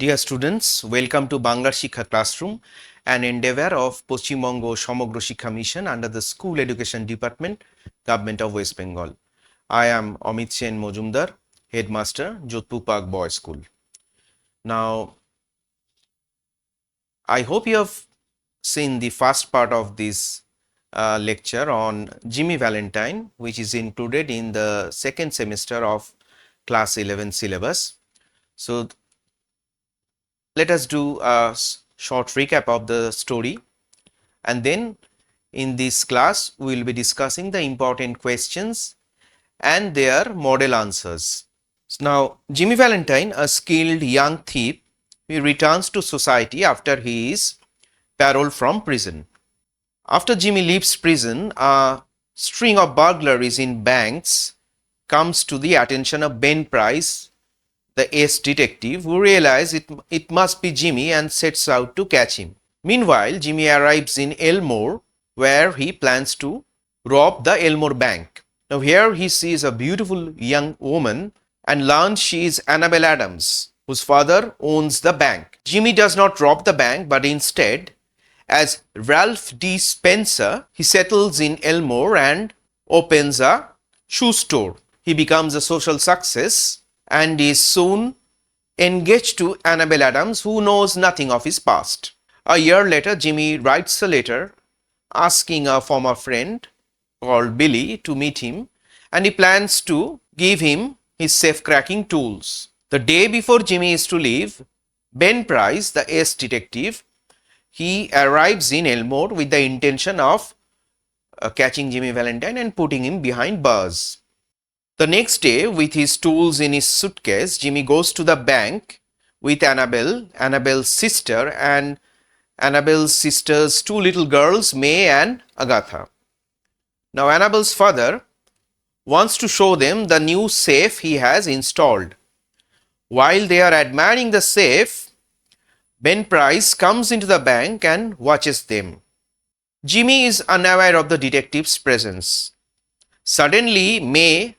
Dear students, welcome to Bangla Shikha Classroom, an endeavor of Paschim Bongo Samagro Shikha Mission under the School Education Department, Government of West Bengal. I am Amit Sen Mojumdar, Headmaster, Jodhpur Park Boys School. Now, I hope you have seen the first part of this lecture on Jimmy Valentine, which is included in the second semester of class 11 syllabus. So, let us do a short recap of the story, and then in this class we will be discussing the important questions and their model answers. So now, Jimmy Valentine, a skilled young thief, he returns to society after he is paroled from prison. After Jimmy leaves prison, a string of burglaries in banks comes to the attention of Ben Price, the ace detective, who realizes it must be Jimmy and sets out to catch him. Meanwhile, Jimmy arrives in Elmore, where he plans to rob the Elmore Bank. Now here he sees a beautiful young woman and learns she is Annabel Adams, whose father owns the bank. Jimmy does not rob the bank, but instead, as Ralph D. Spencer, he settles in Elmore and opens a shoe store. He becomes a social success and is soon engaged to Annabel Adams, who knows nothing of his past. A year later, Jimmy writes a letter asking a former friend called Billy to meet him, and he plans to give him his safe-cracking tools. The day before Jimmy is to leave, Ben Price, the ace detective, he arrives in Elmore with the intention of catching Jimmy Valentine and putting him behind bars. The next day, with his tools in his suitcase, Jimmy goes to the bank with Annabel, Annabel's sister, and Annabel's sister's two little girls, May and Agatha. Now, Annabel's father wants to show them the new safe he has installed. While they are admiring the safe, Ben Price comes into the bank and watches them. Jimmy is unaware of the detective's presence. Suddenly, May,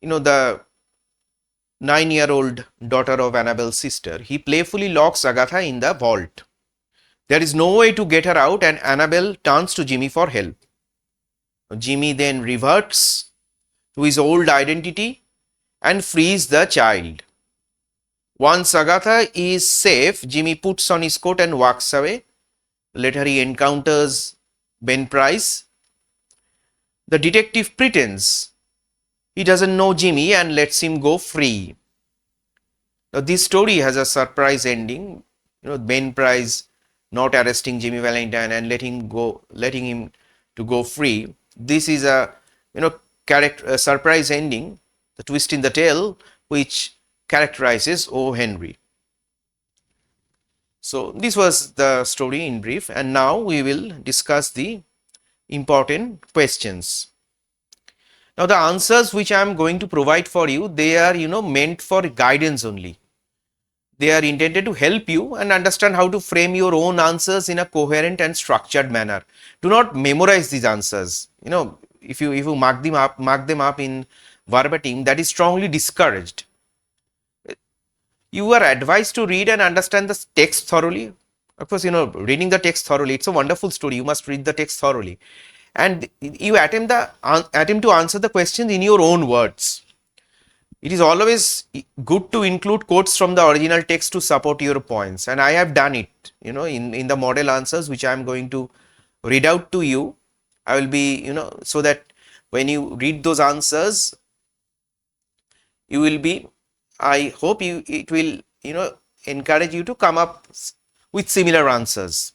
the 9-year-old daughter of Annabel's sister, he playfully locks Agatha in the vault. There is no way to get her out, and Annabel turns to Jimmy for help. Jimmy then reverts to his old identity and frees the child. Once Agatha is safe, Jimmy puts on his coat and walks away. Later he encounters Ben Price. The detective pretends he doesn't know Jimmy and lets him go free. Now this story has a surprise ending. Ben Price not arresting Jimmy Valentine and letting him to go free. This is a surprise ending, the twist in the tale, which characterizes O. Henry. So this was the story in brief, and now we will discuss the important questions. Now the answers which I am going to provide for you, they are meant for guidance only. They are intended to help you and understand how to frame your own answers in a coherent and structured manner. Do not memorize these answers. If you mark them up in verbatim, that is strongly discouraged. You are advised to read and understand the text thoroughly. Of course, reading the text thoroughly, it's a wonderful story. You must read the text thoroughly. And you attempt to answer the questions in your own words. It is always good to include quotes from the original text to support your points. And I have done it, in the model answers, which I am going to read out to you. I will be, so that when you read those answers, you will be, I hope it will, encourage you to come up with similar answers.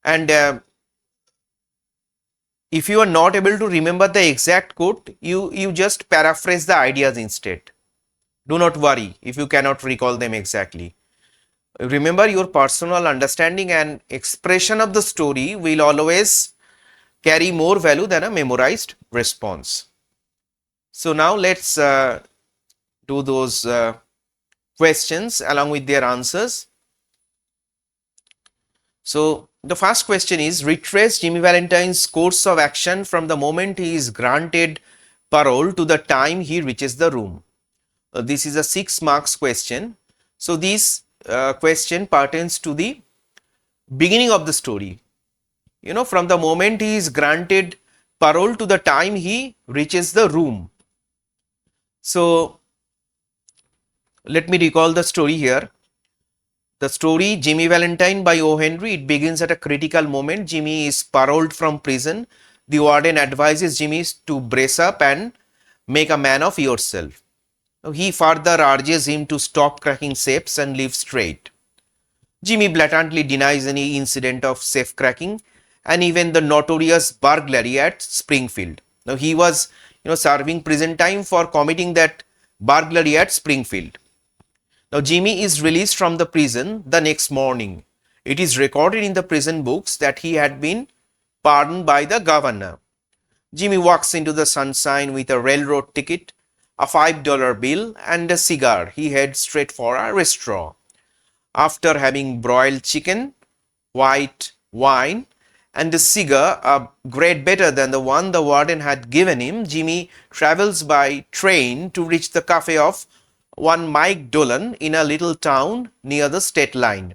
And if you are not able to remember the exact quote, you just paraphrase the ideas instead. Do not worry if you cannot recall them exactly. Remember, your personal understanding and expression of the story will always carry more value than a memorized response. So now let's do those questions along with their answers. So the first question is, retrace Jimmy Valentine's course of action from the moment he is granted parole to the time he reaches the room. This is a 6 marks question. So this question pertains to the beginning of the story. You know, from the moment he is granted parole to the time he reaches the room. So let me recall the story here. The story Jimmy Valentine by O. Henry, it begins at a critical moment. Jimmy is paroled from prison. The warden advises Jimmy to brace up and make a man of yourself. He further urges him to stop cracking safes and live straight. Jimmy blatantly denies any incident of safe cracking and even the notorious burglary at Springfield. Now he was, serving prison time for committing that burglary at Springfield. Now Jimmy is released from the prison the next morning. It is recorded in the prison books that he had been pardoned by the governor. Jimmy walks into the sunshine with a railroad ticket, a $5 bill, and a cigar. He heads straight for a restaurant. After having broiled chicken, white wine, and a cigar, a grade better than the one the warden had given him, Jimmy travels by train to reach the cafe of one Mike Dolan in a little town near the state line.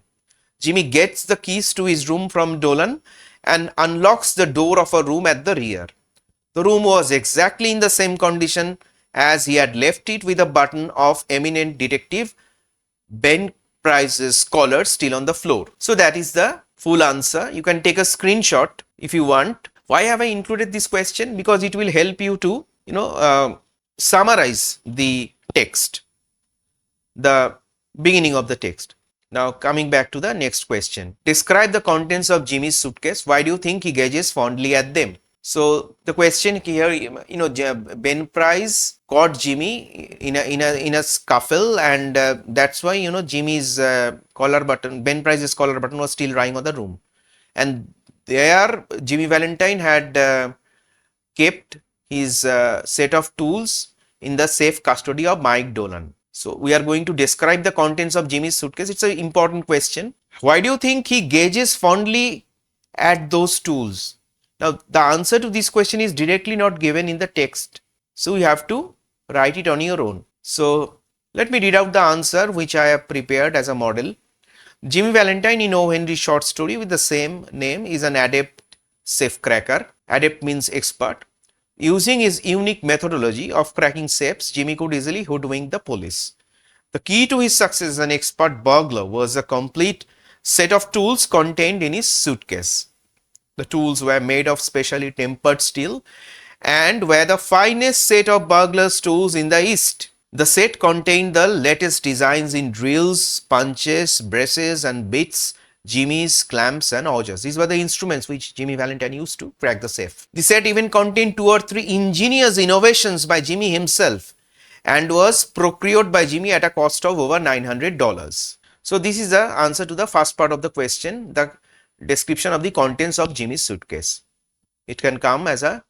Jimmy gets the keys to his room from Dolan and unlocks the door of a room at the rear. The room was exactly in the same condition as he had left it, with a button of eminent detective Ben Prose's collar still on the floor. So that is the full answer. You can take a screenshot if you want. Why have I included this question? Because it will help you to, summarize the text, the beginning of the text. Now coming back to the next question. Describe the contents of Jimmy's suitcase. Why do you think he gazes fondly at them? So the question here, Ben Prose caught Jimmy in a scuffle, and that's why Jimmy's collar button, Ben Prose's collar button, was still lying on the room, and there Jimmy Valentine had kept his set of tools in the safe custody of Mike Dolan. So we are going to describe the contents of Jimmy's suitcase. It's an important question. Why do you think he gazes fondly at those tools? Now, the answer to this question is directly not given in the text. So, you have to write it on your own. So, let me read out the answer which I have prepared as a model. Jimmy Valentine in O. Henry's short story with the same name is an adept safecracker. Adept means expert. Using his unique methodology of cracking safes, Jimmy could easily hoodwink the police. The key to his success as an expert burglar was a complete set of tools contained in his suitcase. The tools were made of specially tempered steel and were the finest set of burglars' tools in the East. The set contained the latest designs in drills, punches, braces, and bits, jimmies, clamps, and augers. These were the instruments which Jimmy Valentine used to crack the safe. The set even contained 2 or 3 ingenious innovations by Jimmy himself and was procured by Jimmy at a cost of over $900. So this is the answer to the first part of the question, the description of the contents of Jimmy's suitcase. It can come as a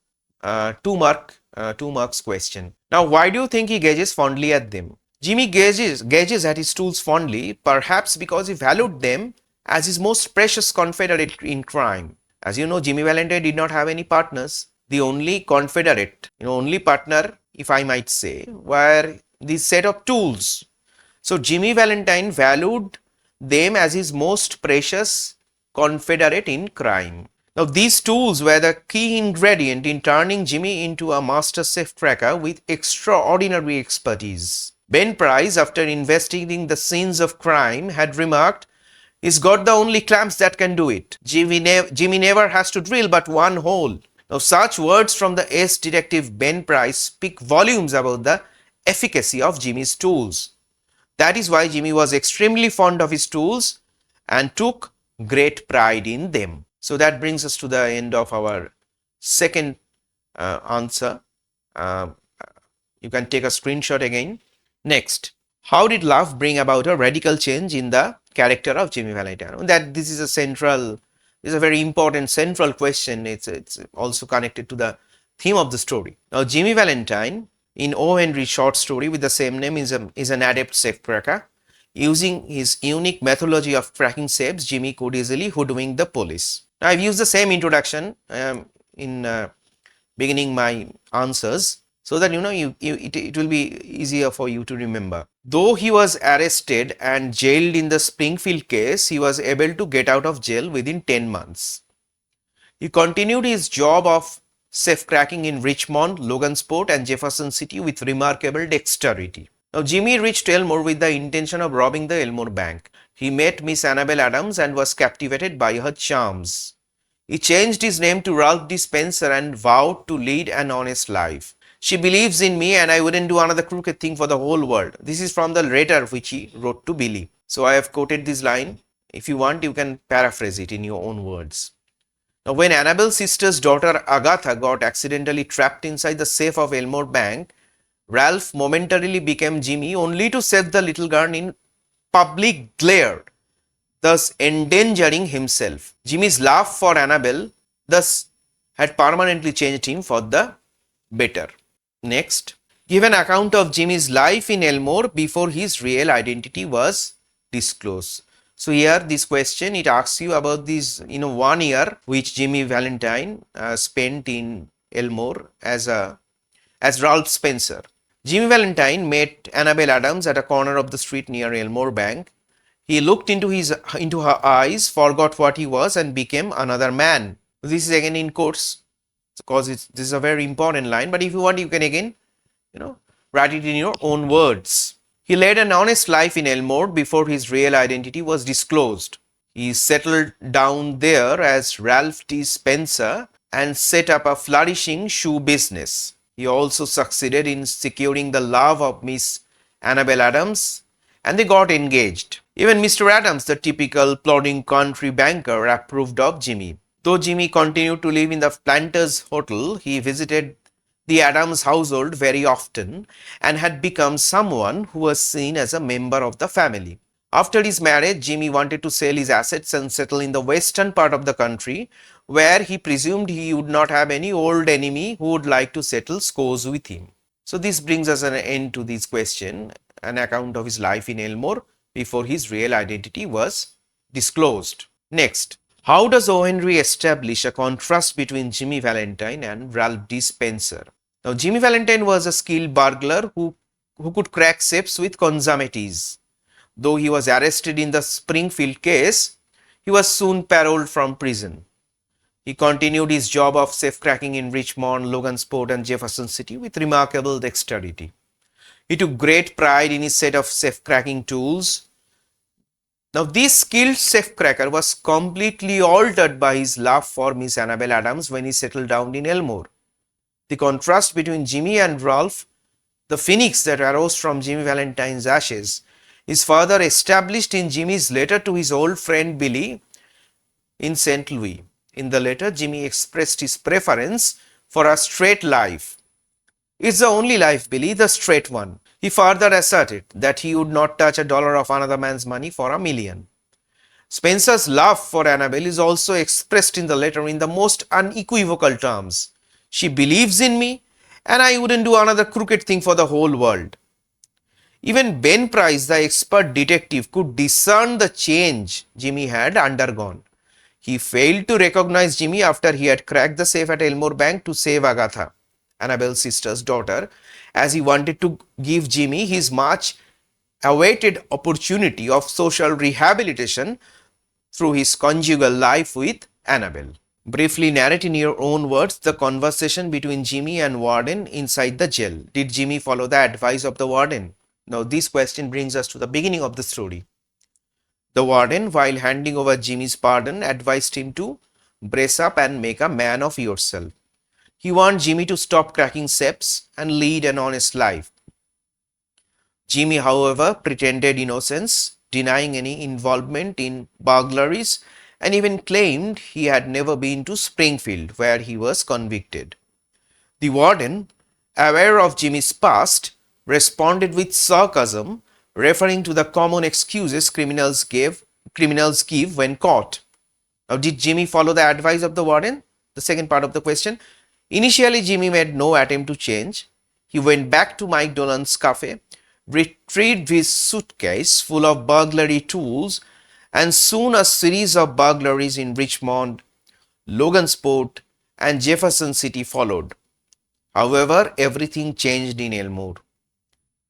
2 marks question. Now, why do you think he gazes fondly at them? Jimmy gazes at his tools fondly, perhaps because he valued them as his most precious confederate in crime. As you know, Jimmy Valentine did not have any partners. The only confederate, only partner, if I might say, were this set of tools. So Jimmy Valentine valued them as his most precious confederate in crime. Now these tools were the key ingredient in turning Jimmy into a master safecracker with extraordinary expertise. Ben Prose, after investigating the scenes of crime, had remarked, "He's got the only clamps that can do it. Jimmy never has to drill but one hole." Now such words from the ace detective Ben Prose speak volumes about the efficacy of Jimmy's tools. That is why Jimmy was extremely fond of his tools and took great pride in them. So that brings us to the end of our second answer. You can take a screenshot again. Next, how did love bring about a radical change in the character of Jimmy Valentine? This is a very important central question. It's also connected to the theme of the story. Now, Jimmy Valentine in O. Henry's short story with the same name is an adept safecracker. Using his unique methodology of cracking safes, Jimmy could easily hoodwink the police. Now, I've used the same introduction in beginning my answers. so that it will be easier for you to remember. Though he was arrested and jailed in the Springfield case, he was able to get out of jail within 10 months. He continued his job of safe-cracking in Richmond, Logansport, and Jefferson City with remarkable dexterity. Now, Jimmy reached Elmore with the intention of robbing the Elmore Bank. He met Miss Annabel Adams and was captivated by her charms. He changed his name to Ralph D. Spencer and vowed to lead an honest life. She believes in me and I wouldn't do another crooked thing for the whole world. This is from the letter which he wrote to Billy. So I have quoted this line. If you want, you can paraphrase it in your own words. Now, when Annabel's sister's daughter Agatha got accidentally trapped inside the safe of Elmore Bank, Ralph momentarily became Jimmy only to save the little girl in public glare, thus endangering himself. Jimmy's love for Annabel thus had permanently changed him for the better. Next, give an account of Jimmy's life in Elmore before his real identity was disclosed. So here this question, it asks you about this 1 year which Jimmy Valentine spent in Elmore as Ralph Spencer. Jimmy Valentine met Annabel Adams at a corner of the street near Elmore Bank. He looked into her eyes, forgot what he was, and became another man. This is again in quotes because this is a very important line. But if you want, you can again, write it in your own words. He led an honest life in Elmore before his real identity was disclosed. He settled down there as Ralph T. Spencer and set up a flourishing shoe business. He also succeeded in securing the love of Miss Annabel Adams, and they got engaged. Even Mr. Adams, the typical plodding country banker, approved of Jimmy. Though Jimmy continued to live in the Planters Hotel, he visited the Adams household very often and had become someone who was seen as a member of the family. After his marriage, Jimmy wanted to sell his assets and settle in the western part of the country, where he presumed he would not have any old enemy who would like to settle scores with him. So this brings us an end to this question, an account of his life in Elmore before his real identity was disclosed. Next, how does O. Henry establish a contrast between Jimmy Valentine and Ralph D. Spencer? Now, Jimmy Valentine was a skilled burglar who could crack safes with consummate ease. Though he was arrested in the Springfield case, he was soon paroled from prison. He continued his job of safe-cracking in Richmond, Logansport, and Jefferson City with remarkable dexterity. He took great pride in his set of safe-cracking tools. Now, this skilled safe-cracker was completely altered by his love for Miss Annabel Adams when he settled down in Elmore. The contrast between Jimmy and Ralph, the phoenix that arose from Jimmy Valentine's ashes, is further established in Jimmy's letter to his old friend Billy in St. Louis. In the letter, Jimmy expressed his preference for a straight life. It's the only life, Billy, the straight one. He further asserted that he would not touch a dollar of another man's money for $1 million. Spencer's love for Annabel is also expressed in the letter in the most unequivocal terms. She believes in me, and I wouldn't do another crooked thing for the whole world. Even Ben Price, the expert detective, could discern the change Jimmy had undergone. He failed to recognize Jimmy after he had cracked the safe at Elmore Bank to save Agatha, Annabel's sister's daughter, as he wanted to give Jimmy his much awaited opportunity of social rehabilitation through his conjugal life with Annabel. Briefly narrate in your own words the conversation between Jimmy and Warden inside the jail. Did Jimmy follow the advice of the Warden? Now, this question brings us to the beginning of the story. The Warden, while handing over Jimmy's pardon, advised him to brace up and make a man of yourself. He warned Jimmy to stop cracking safes and lead an honest life. Jimmy, however, pretended innocence, denying any involvement in burglaries, and even claimed he had never been to Springfield, where he was convicted. The Warden, aware of Jimmy's past, responded with sarcasm, referring to the common excuses criminals give when caught. Now, did Jimmy follow the advice of the Warden? The second part of the question. Initially, Jimmy made no attempt to change. He went back to Mike Dolan's cafe, retrieved his suitcase full of burglary tools, and soon a series of burglaries in Richmond, Logansport, and Jefferson City followed. However, everything changed in Elmore.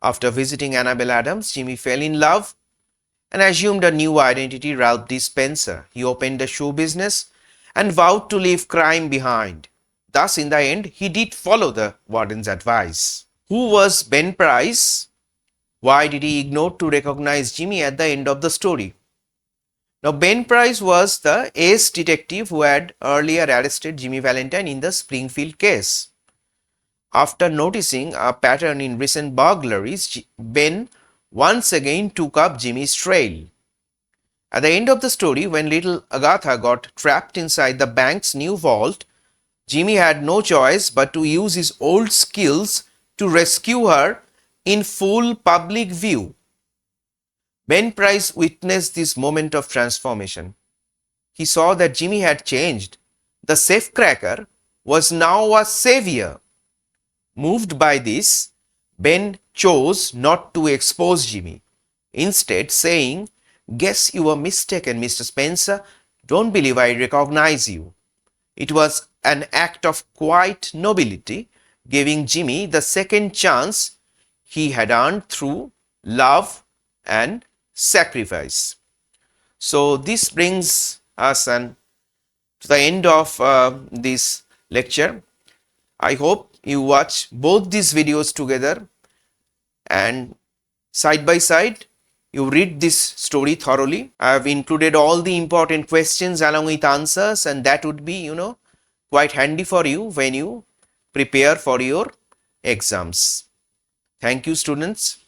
After visiting Annabel Adams, Jimmy fell in love and assumed a new identity, Ralph D. Spencer. He opened a show business and vowed to leave crime behind. Thus, in the end, he did follow the warden's advice. Who was Ben Price? Why did he ignore to recognize Jimmy at the end of the story? Now, Ben Price was the ace detective who had earlier arrested Jimmy Valentine in the Springfield case. After noticing a pattern in recent burglaries, Ben once again took up Jimmy's trail. At the end of the story, when little Agatha got trapped inside the bank's new vault, Jimmy had no choice but to use his old skills to rescue her in full public view. Ben Price witnessed this moment of transformation. He saw that Jimmy had changed. The safecracker was now a savior. Moved by this, Ben chose not to expose Jimmy, instead saying, "Guess you were mistaken, Mr. Spencer. Don't believe I recognize you." It was an act of quiet nobility, giving Jimmy the second chance he had earned through love and sacrifice. So this brings us to the end of this lecture. I hope you watch both these videos together and side by side you read this story thoroughly. I have included all the important questions along with answers, and that would be, quite handy for you when you prepare for your exams. Thank you, students.